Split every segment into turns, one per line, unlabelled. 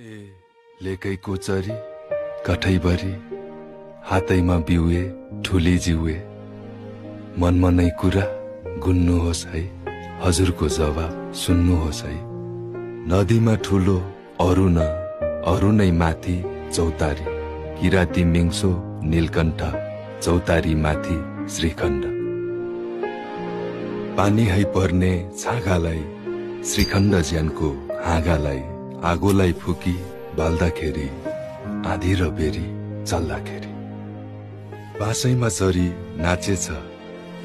ए लेकैको चरी कठैभरि हातैमा बिउए ठुली जिउए मनमा नै कुरा गुन्नुहोस् है हजुरको जवाब सुन्नुहोस् है। नदीमा ठुलो अरु नै माथि चौतारी किराती मिङ्सो नीलकण्ठ चौतारी माथि श्रीखण्ड। पानी है पर्ने छागालाई श्रीखण्ड ज्यानको हाँगालाई आगोलाई फुकी बाल्दाखेरि आधी र बेरी चल्दाखेरि बाँसैमा चरी नाचेछ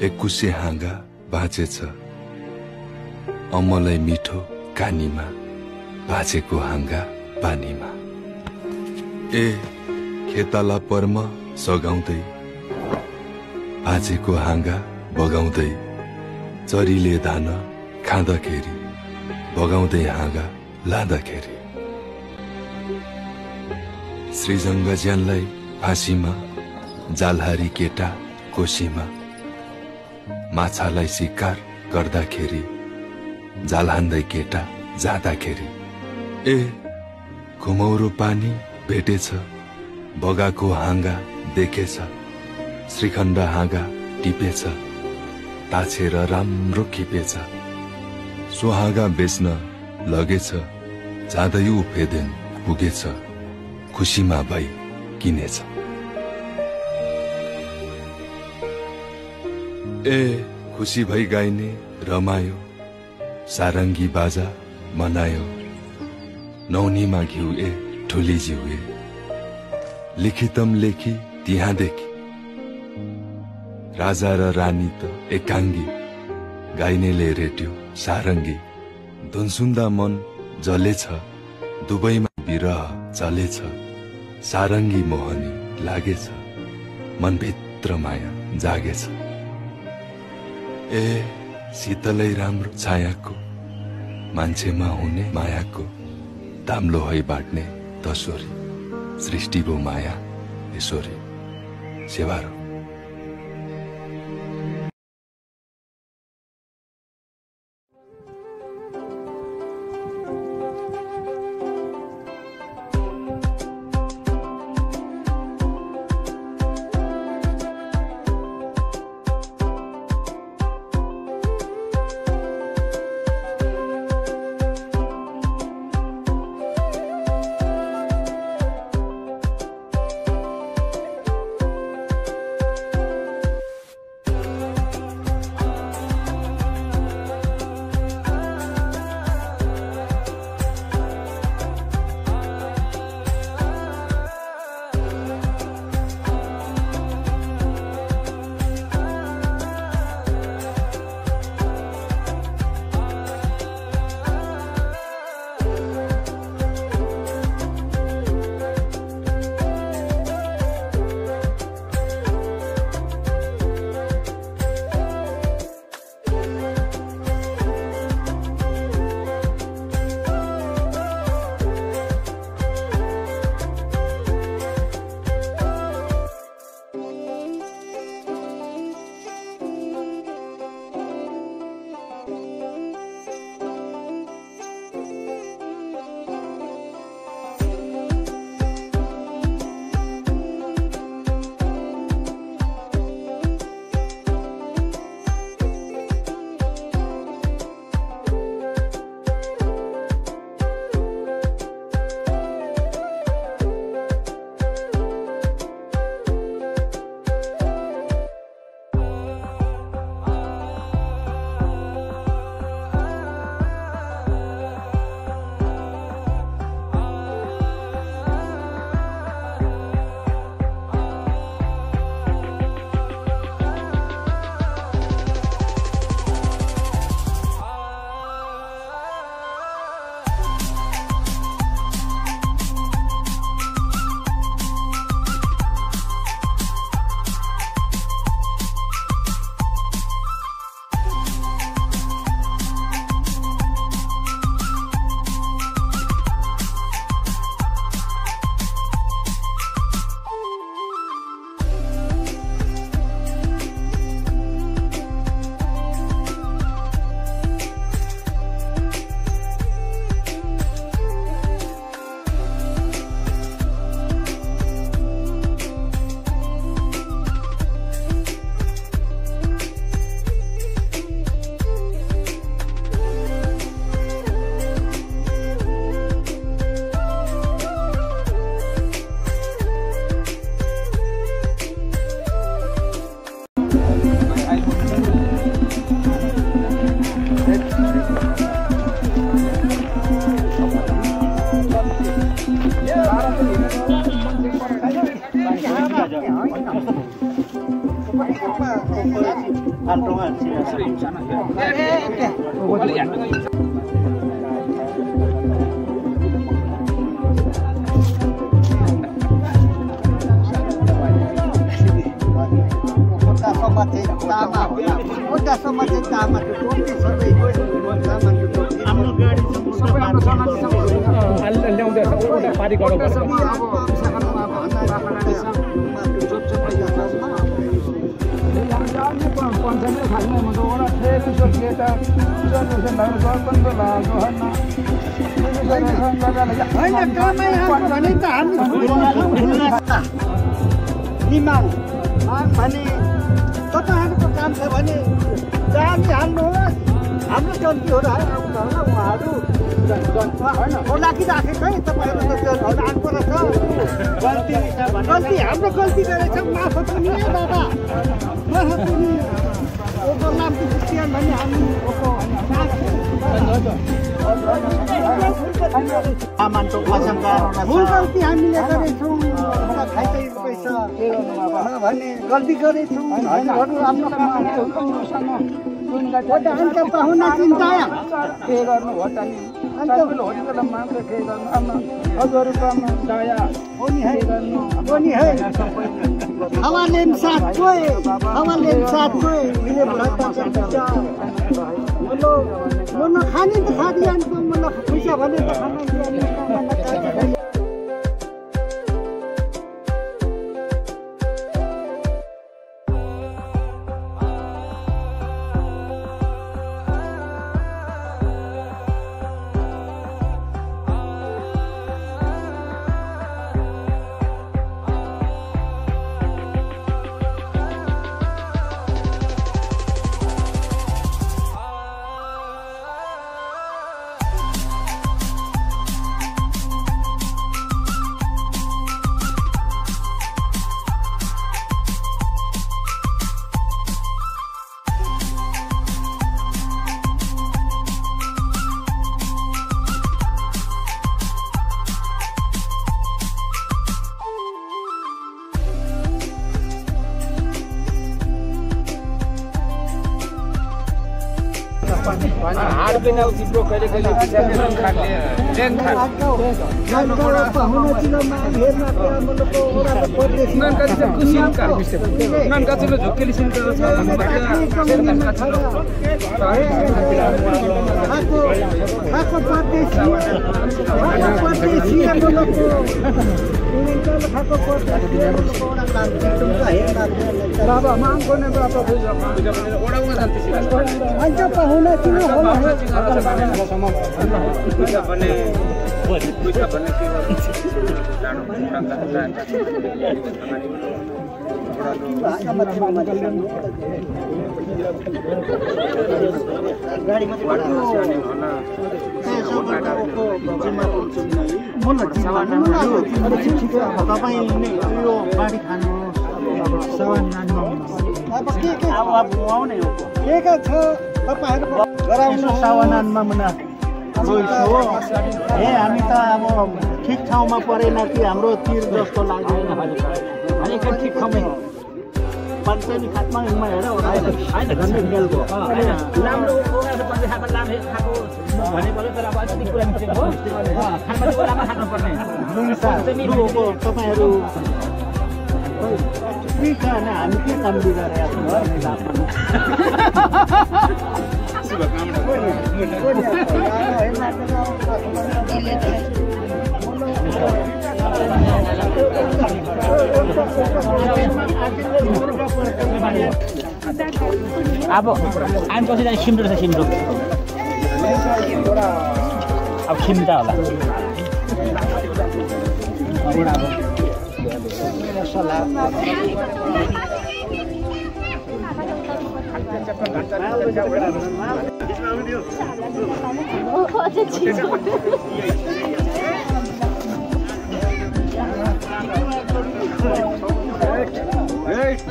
एककुसे हाँगा बाँचेछ अमलै मिठो कानीमा बाँचेको हाँगा पानीमा। ए खेताला पर्म सगाउँदै बाँचेको हाँगा बगाउँदै चरीले धान खाँदाखेरि बगाउँदै हाँगा लाँदाखेरि श्रीजङ्ग ज्यानलाई फाँसीमा जालहारी केटा कोसीमा माछालाई शिकार गर्दाखेरि जाल हान्दै केटा जाँदाखेरि ए घुमौरो पानी भेटेछ बगाको हाँगा देखेछ श्रीखण्ड हाँगा टिपेछ ताछेर राम्रो खिपेछ सुहागा बेच्न लगेछ जाँदै उफेदेन पुगेछ खुसीमा भई किनेछ। ए खुसी भई गाइने रमायो सारङ्गी बाजा मनायो नौनीमा घिउ ए ठुली जिउए लिखितम लेखी त्यहाँदेखि राजा र रानी त एकाङ्गी गाइनेले रेट्यो सारङ्गी धुन सुन्दा मन जलेछ दुबईमा विरह चलेछ सारङ्गी मोहनी लागेछ मनभित्र माया जागेछ। ए शीतलै राम्रो छायाको मान्छेमा हुने मायाको दाम्लो है बाँड्ने तसोरी सृष्टिको माया यसोरी सेवारो।
तपाईहरुको काम छ भने जानी हाल्नुहोस् हाम्रो गल्ती हो र उहाँहरु बोलाकी राखेको है तपाईहरुले त्यो ढाड पर्छ गल्ती हाम्रो गल्ती गरेछ माफ पनि दादा माफ पनि ओको नाम क्रिस्चियन भन्ने हामी ओको सामानको आशंका भुल गल्ती हामीले गरेछौँ खाइदै पैसा भने गल्ती गरेछौँ हजुरहरु आफ्नो अन्त पाहुना चिन्ता के गर्नु हो त नि अन्त होटलमा मात्र के गर्नु हजुरहरु पाउनु दया होनी है हवाले साथ कोई मिले भरता चल्छ मोनो खाने त खादियान को मोनो पैसा भने त खाना दियान हाड बिना तिम्रो कहिले कहिले विचार खाले ट्रेन खानु पडा पाहुना चिनमा हेर्न मुलको ओरा परदेश नन कति कुसिन का नन कति झुकेली सिन छ खाको परदेशी मुलको उनीहरुले खाको परदेशी मुलको ओरा काम तुमका हेर्न बाबा माग गर्ने बाबा ओडाउन जान्थे अन्त पाहुना चिन होला पैसा भन्ने के सावनानमा मुना हामी त अब ठिक ठाउँमा परेन कि हाम्रो तीर जस्तो लाग्दैन अनि के ठिक ठाउँमै पञ्चायती खातमा हेर हैन गन्ने मेलको राम्रो ओराले पञ्चायत खातमा लाम खाको भने बोले तर अब अस्ति कुरा मिलेको हो खानमा ओरामा खानु पर्ने लुङको तपाईहरु के खान हामी के काम बिगारेका अब हामी पछि जाने सिम्रो छ सिम्रो अब खिम्दा होला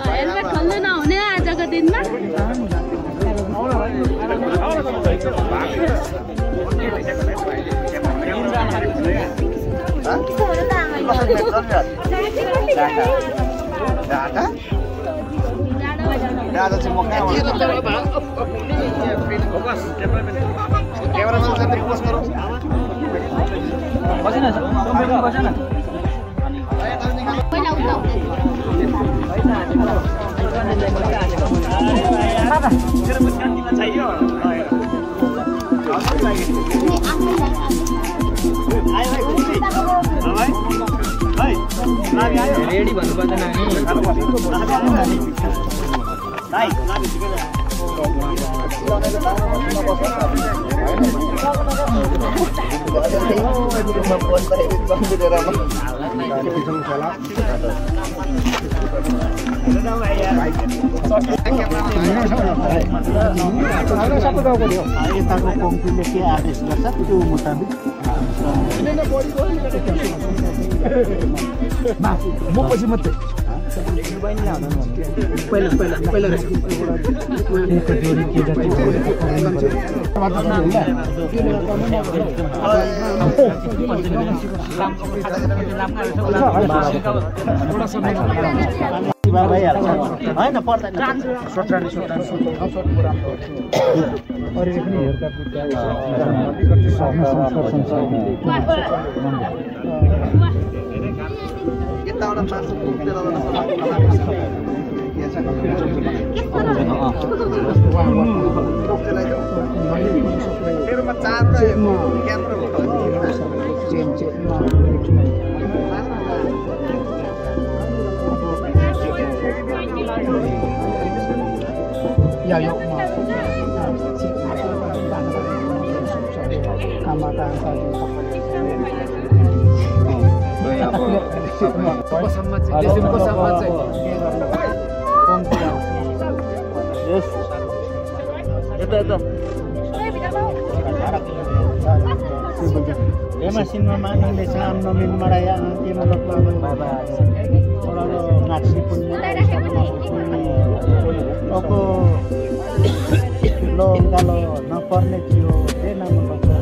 हेलमेट खोल्नु नहुने आजको दिनमा
आज चाहिँ म क्यामेराम्यान चाहिँ रिक्वेस्ट गरौँ
रेडी भन्नु पर्दैन
यताको कम्पनीले के आदेश गर्छ त्यो मुताबिक म पछि मात्रै होइन पर्दैन Emasinma manang desa amnomin maraya ke malaklangan baba. Oralo ngaksi punya. Oko lo kalau naparne tio de nama baba.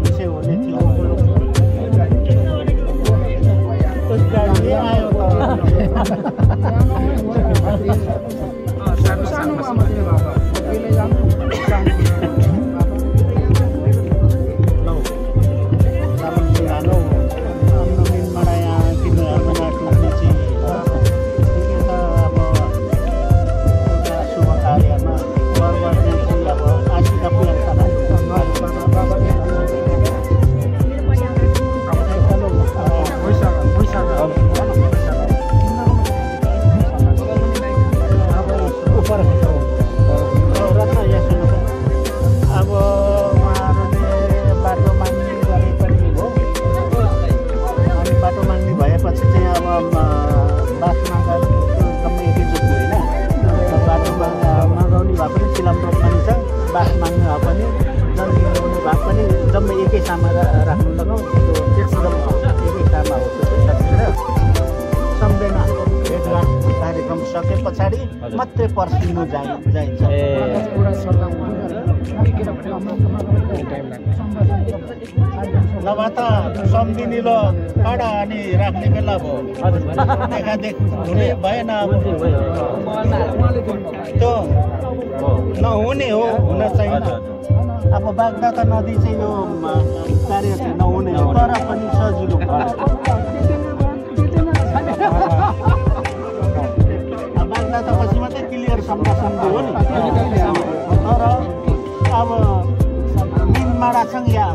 Bisa boleh tio kalau. Terus jadi ayo. Sanu amat ini baba. Ini yang मात्रै पर्सिनु जाइन्छ नभए त सम्झिनिलो कडा अनि राख्ने बेला भयो देखादेख हुने भएन अब त्यो नहुने हो हुन छैन अब बागदाता नदी चाहिँ यो कार्य चाहिँ नहुने हो तर पनि सजिलो बागदातापछि मात्रै क्लियर सम्झाउँदै हो नि तर अब मिनमाडासँग या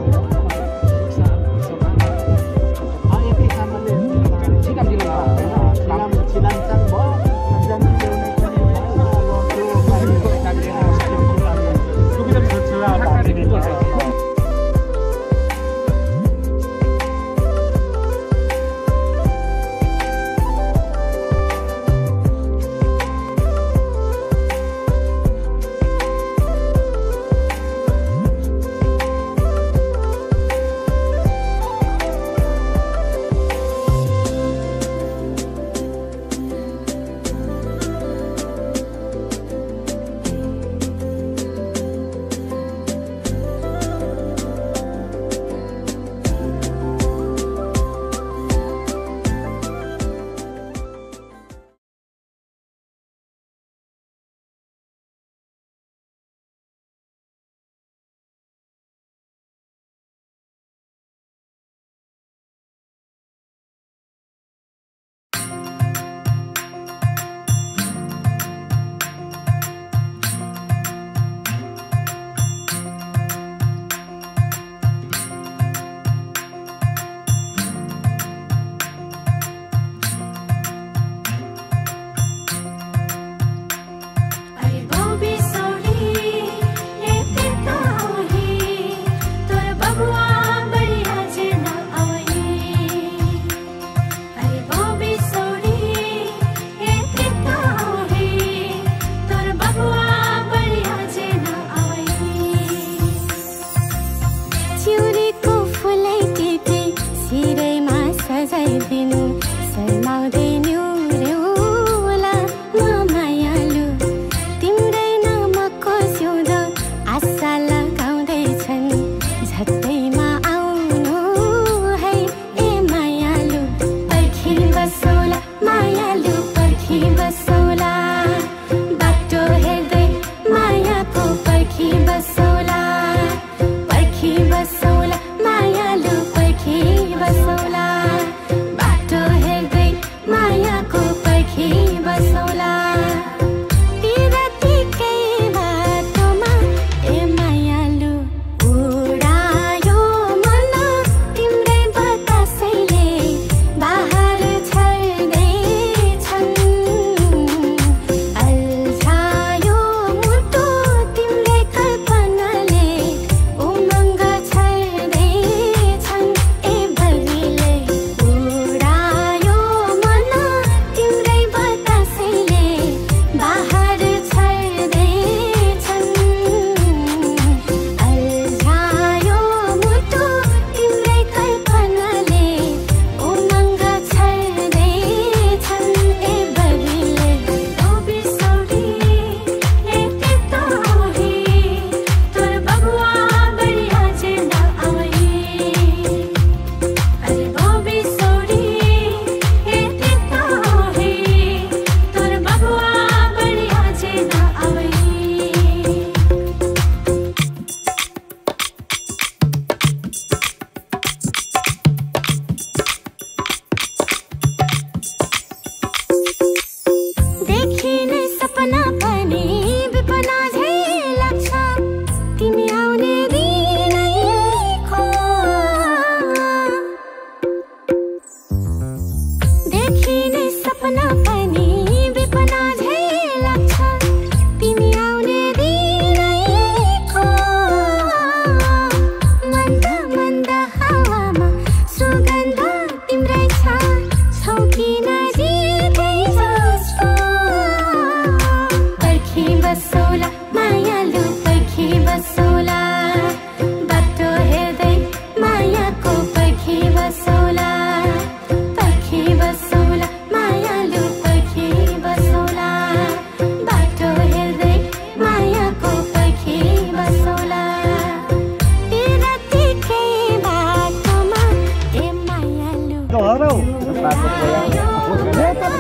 गरौ नेता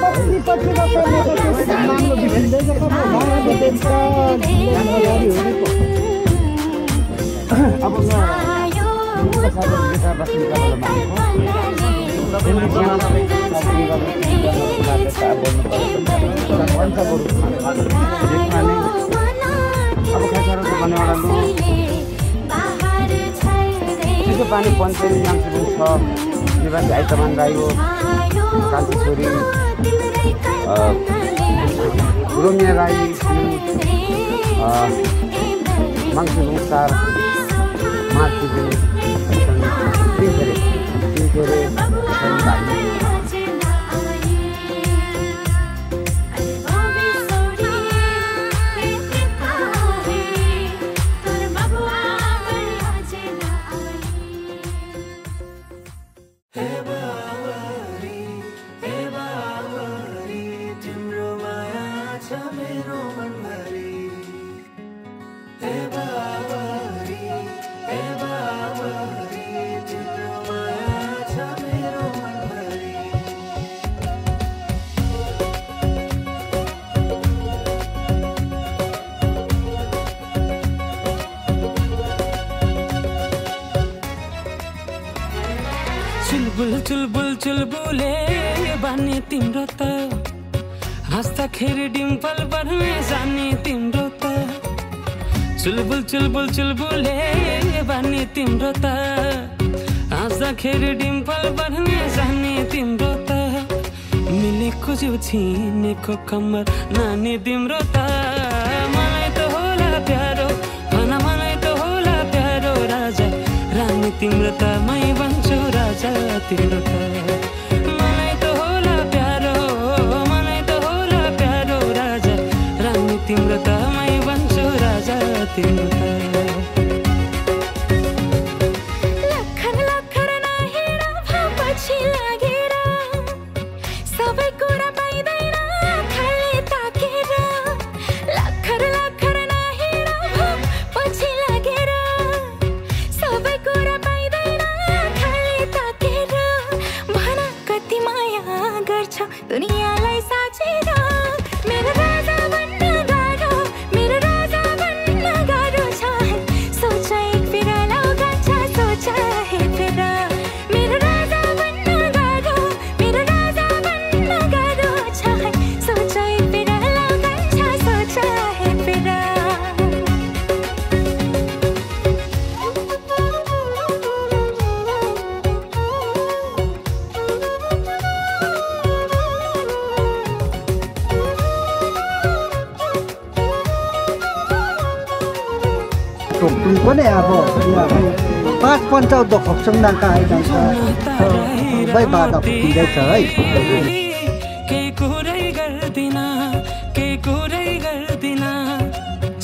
पछि पछि गर्छ नेता चाहिँ राम्रो बिग्रिँदैछ अब
चिसो पानी पञ्चायत नामसिङ छ निवासी आइतमान राई हो कान्छी छोरी रोमिया राई माङसिङ सार मार्ची
चुलबुले बानी तिम्रो त हाँस्दाखेरि डिम्पल बढ्ने जाने तिम्रो त चुलबुले बानी तिम्रो त हाँस्दाखेरि डिम्पल बढ्ने जाने तिम्रो त मिलेको जिउ छिनेको कम्मर नानी तिम्रो त मलाई त होला प्यारो भन मलाई त होला प्यारो राजा रानी तिम्रो त मै बन्छु राजा तिम्रो त मलाई त होला प्यारो राजा रानी तिम्रो त मै बन्छु राजा तिम्रो त
पनि अब 5-15 खोक्छौँ नाका आइरहन्छ सबै बाधा पुगिँदैछ है
के कुरै गर्दिन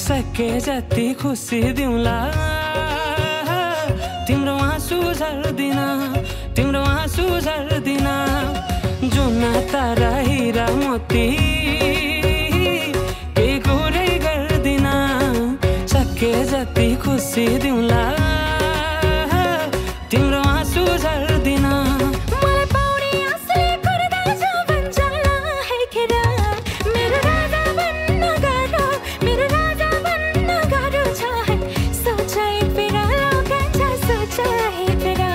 सके जति खुसी दिउँला तिम्रो आँसु झर्दिन जुन तारा हिरा मोती के कुरै गर्दिन सके जति खुसी दिउँला तिम्रो आँसु झर्दिन
मलाई पाउने आँसुले गर्दा जवन जाला है खेरा मेरो राजा बन्न गाह्रो छ है सोचा एक फेरा लगान्छ सोचा है फेरा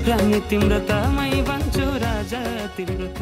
रानी तिम्रो त मै बन्छु राजा तिम्रो त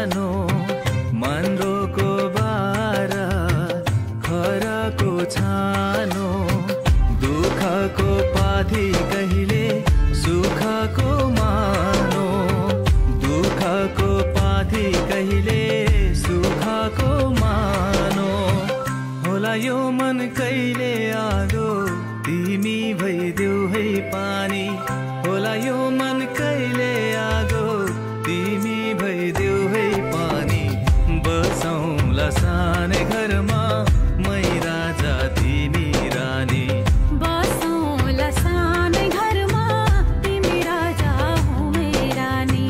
सानो मनरोको बारा खराको छानो दुःखको पाथी कहिले सुखको मानो दुःखको पाथी कहिले सुखको मानो होला यो मन कहिले आगो तिमी भइदेऊ है पानी होला यो मन कहिले आगो तिमी भइदेऊ है पानी बसौँला सानै घरमा मै राजा तिमी रानी
बसौँला सानै घरमा तिमी राजा हो मै रानी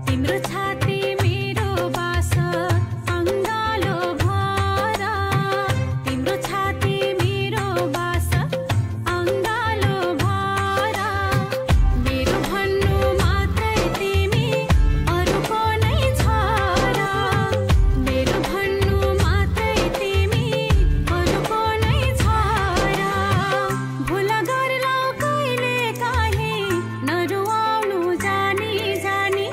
तिम्रो छाती मेरो बास अङ्गालो भर तिम्रो छाती मेरो बास अङ्गालो भर मेरो भन्नु मात्रै तिमी अरूको नै छ र मेरो भन्नु मात्रै तिमी अरूको नै छ र भुल गर्लौ कहिले काहीँ नरुवाउनु जानी जानी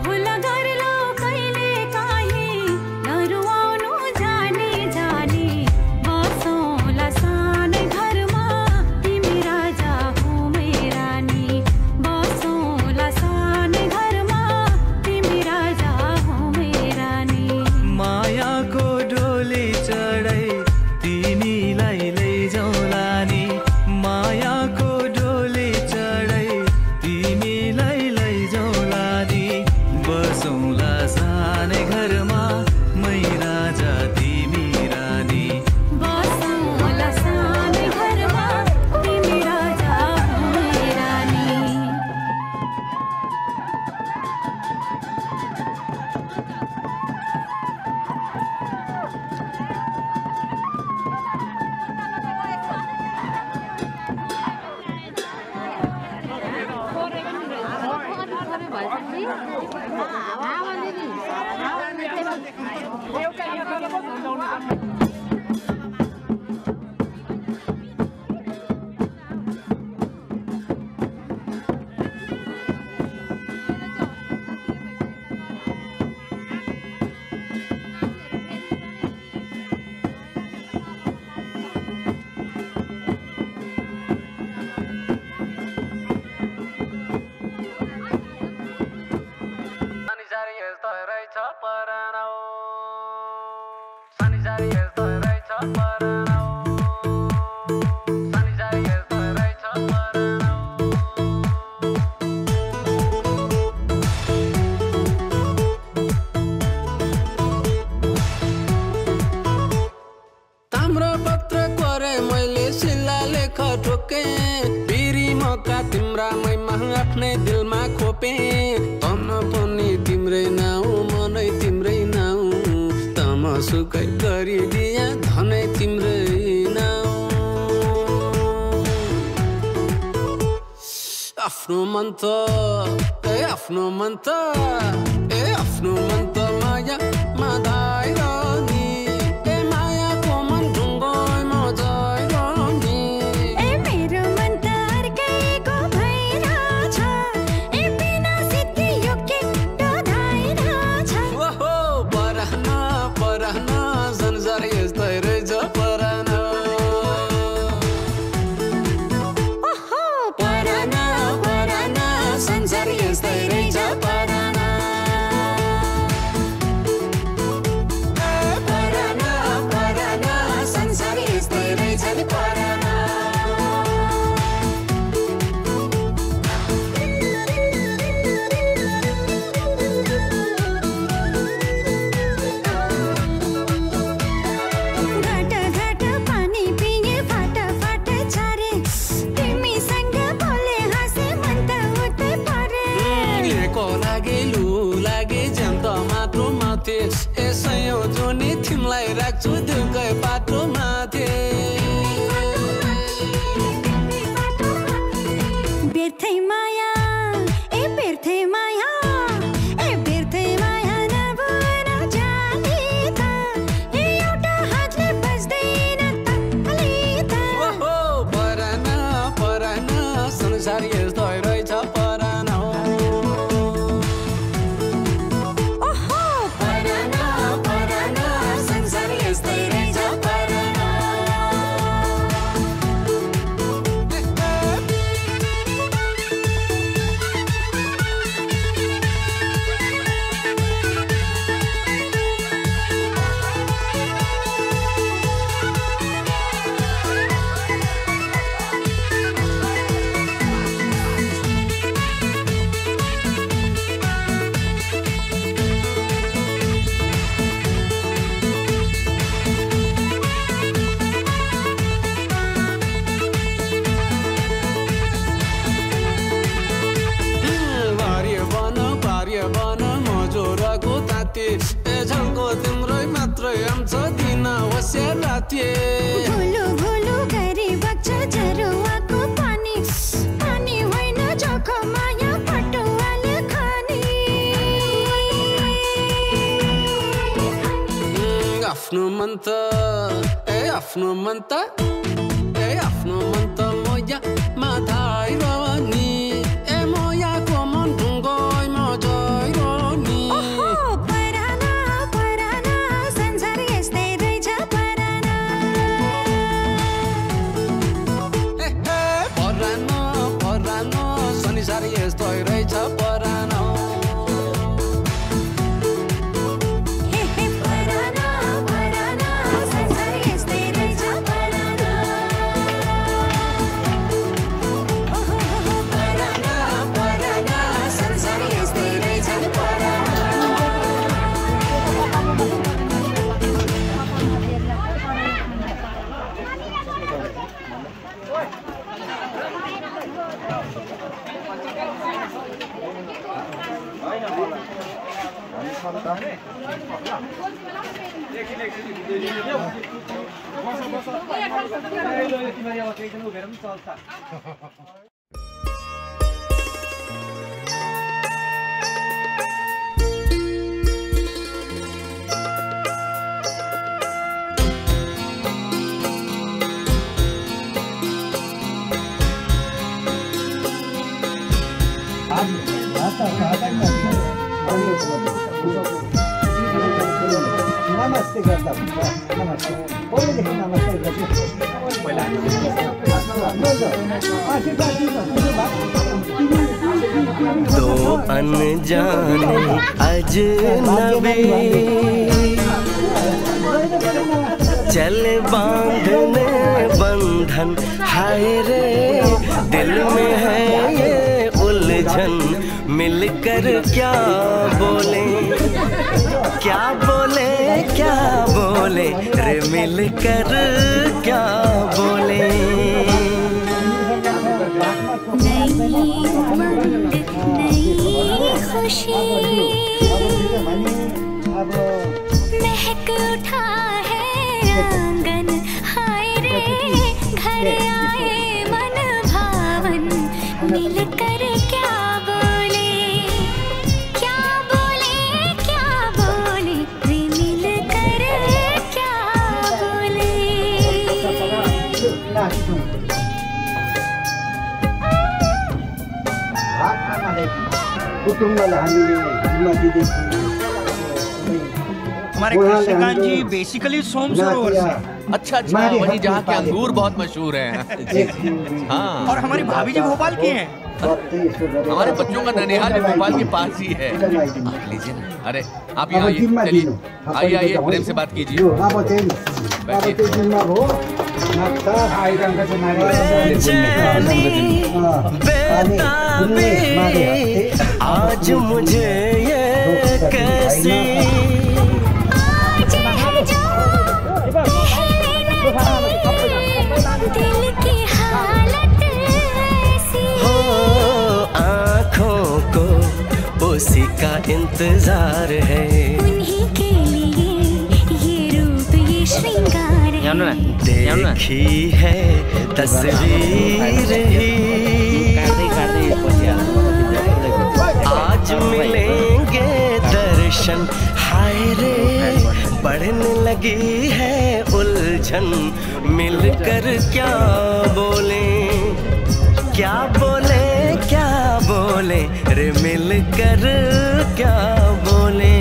भुल गर्लौ कहिले काहीँ नरुवाउनु जानी जानी बसौँला सानै घरमा तिमी राजा हो मै रानी बसौँला सानै घरमा तिमी राजा हो मै रानी
मायाको डोली चढाई तिमीलाई लैजाउँला नि मायाको डोली चढाई तिमीलाई लैजाउँला नि बसौँला सानै घरमा मै राजा तिमी रानी
बसौँला सानै घरमा तिमी राजा हो मै रानी
ताम्रो पत्र करे मैले सिल्ला लेख ठोके बिरी मका तिम्रा मैमा आफ्नै दिलमा खोपे तन पनि तिम्रै नाउ मनै तिम्रै नाउ तमसुकै गरिदिया धनै तिम्रै नाउ आफ्नो मन त आफ्नो मन त आफ्नो मन त माया माधाएर नि मायाको मन ढुङ्गोमा जाएर नि
मेरो मन त अर्कैको भइरहेछ बिना सिद्धि यो के डधाइरहेछ
ओहो परहन परहन संसार यस्तै रहेछ परहन
ओहो परहन परहन संसार यस्तै रहेछ परहन
रातिए
भुलु भुलु गरी बच्चा जरुवाको पानी पानी होइन जोको माया पटुवाले खानी
आफ्नो मन त आफ्नो मन त आफ्नो मन त मोया माथाइरो नि मोयाको मन ढुङ्गोइ म जइरो नि
पराना पराना संसार यस्तै रहेछ पराना
पराना पराना संसार यस्तै रहेछ पराना
नमस्ते गर्दा हुन्छ नमस्ते पहिलेदेखि नमस्ते गर्छु
दो अनजाने अजनबी चले बांधने बंधन हाय रे दिल में है ये उलझन मिलकर क्या बोले क्या बोले क्या बोले रे मिलकर क्या बोले
नई उमंग नई खुशी महक उठा है आंगन हाय रे घर आए मन भावन मिलकर क्या बोले क्या बोले क्या बोले रे मिलकर क्या बोले
कुटुम्बलाई हामीले जिम्मा दिँदैछौँ
हमारे कृष्णकांत जी बेसिकली सोम सरोवर से।
अच्छा वही जहाँ के अंगूर बहुत मशहूर हैं। हाँ
और हमारी भाभी जी भोपाल की हैं।
हमारे बच्चों का ननिहाल भी भोपाल के पास ही है। लीजिए ना। अरे आप यहाँ आइए, चलिए आइए आइए प्रेम से बात कीजिए।
आज मुझे ये कैसी
दिल की हालत ऐसी
हो आँखों को उसी का इंतजार है
उन्हीं के लिए ये रूप ये श्रृंगार है
देखी है तस्वीर ही आज मिलेंगे दर्शन हाय रे बढ़ने लगी है उलझन मिलकर क्या बोले क्या बोले क्या बोले रे मिलकर क्या बोले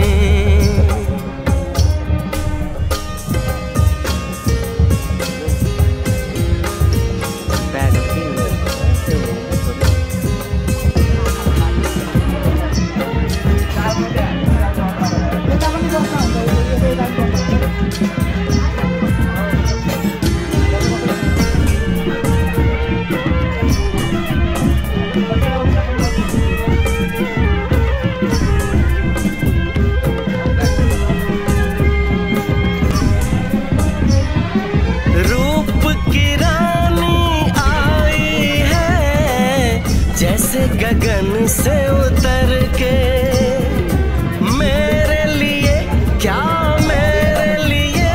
गगन से उतर के मेरे लिए क्या मेरे लिए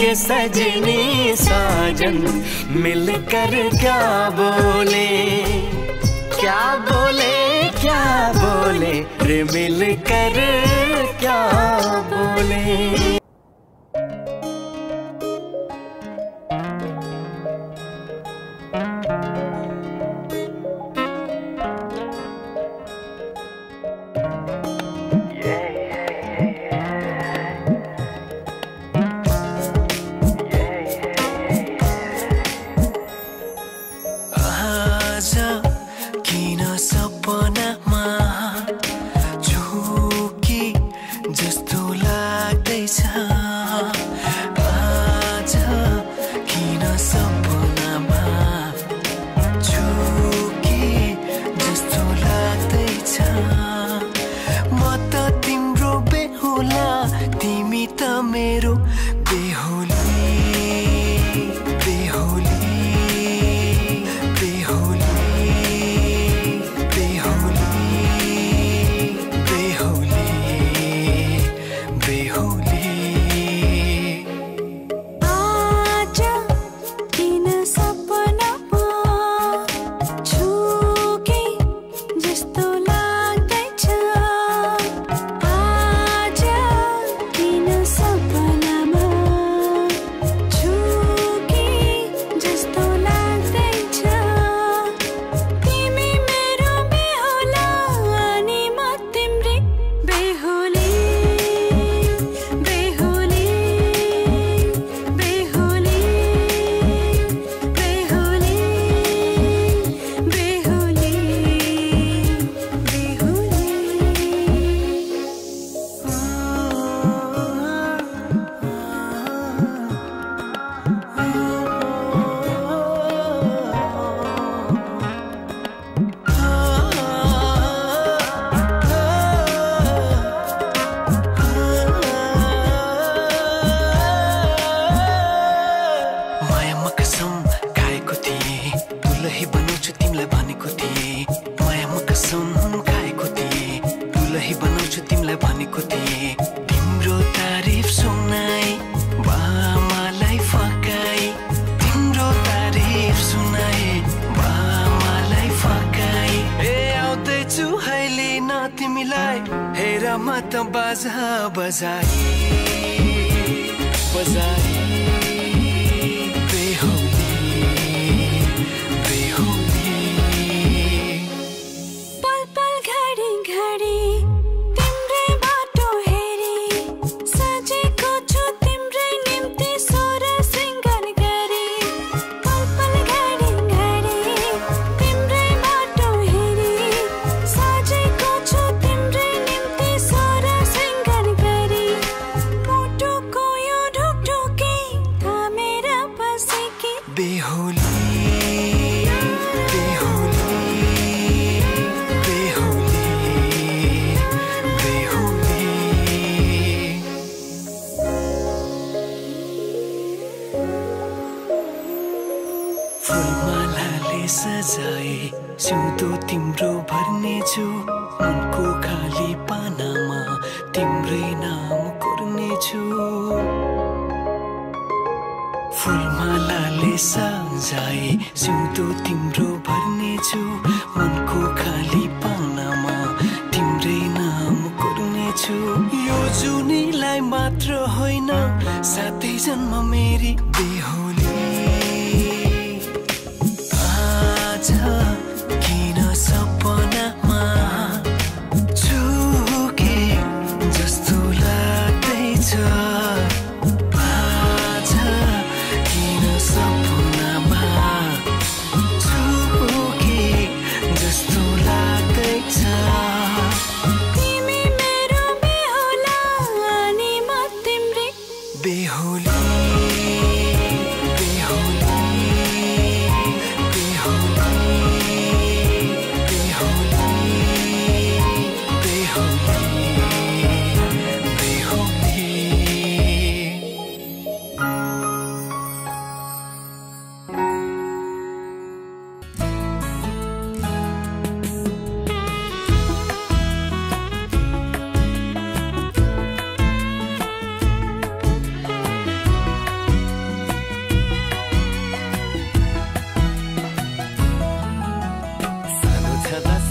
के सजनी साजन मिलकर क्या बोले, क्या बोले, क्या बोले रे मिलकर क्या बोले।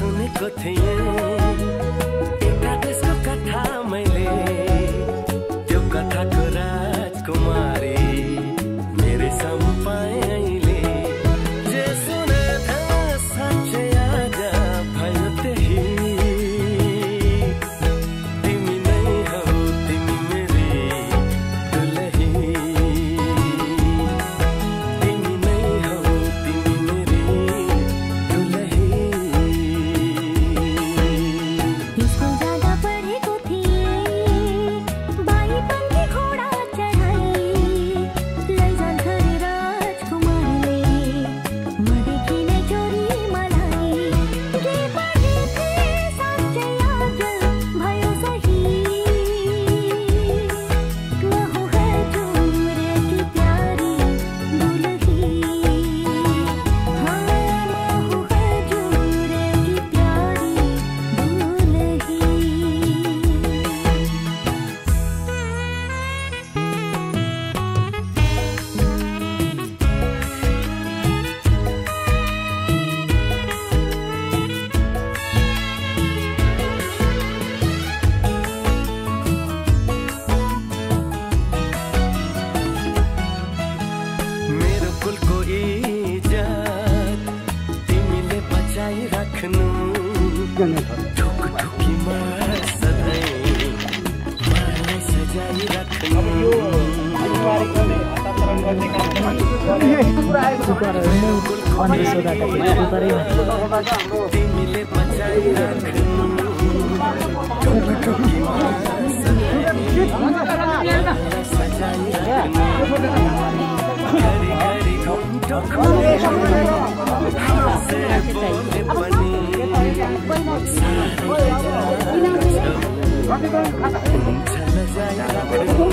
सुनेको थिएँ एकादेशको कथा मैले त्यो कथाको राजकुमारी मेरो सम्पाए अहिले जे सुने था साँच्चै आज भयो त्यही तिमी नै हौ तिमी मेरी दुलही तिमी नै हौ तिमी मेरी दुलही
स्कुल जाँदा पढेको थिएँ बाइपन के घोडा चढाई लैजान्छ रे राजकुमारले मदेखि नै चोरी मलाई के पढे थिएँ साँच्चै आज भयो सही म हूँ हजुर की प्यारी दुलही हाँ म हूँ हजुर की प्यारी दुलही
मेरो कुलको इज्जत तिमीले बचाइ राख्नु ढुकढुकीमा सधैँ मलाई सजाइ राख्नु तिमीले बचाइ राख्नु ढुकढुकीमा सधैँ मलाई सजाइ राख्नु घरी घरी घुम्टो से बोले पनि साह्रै हुन्छ लजाइ राख्नु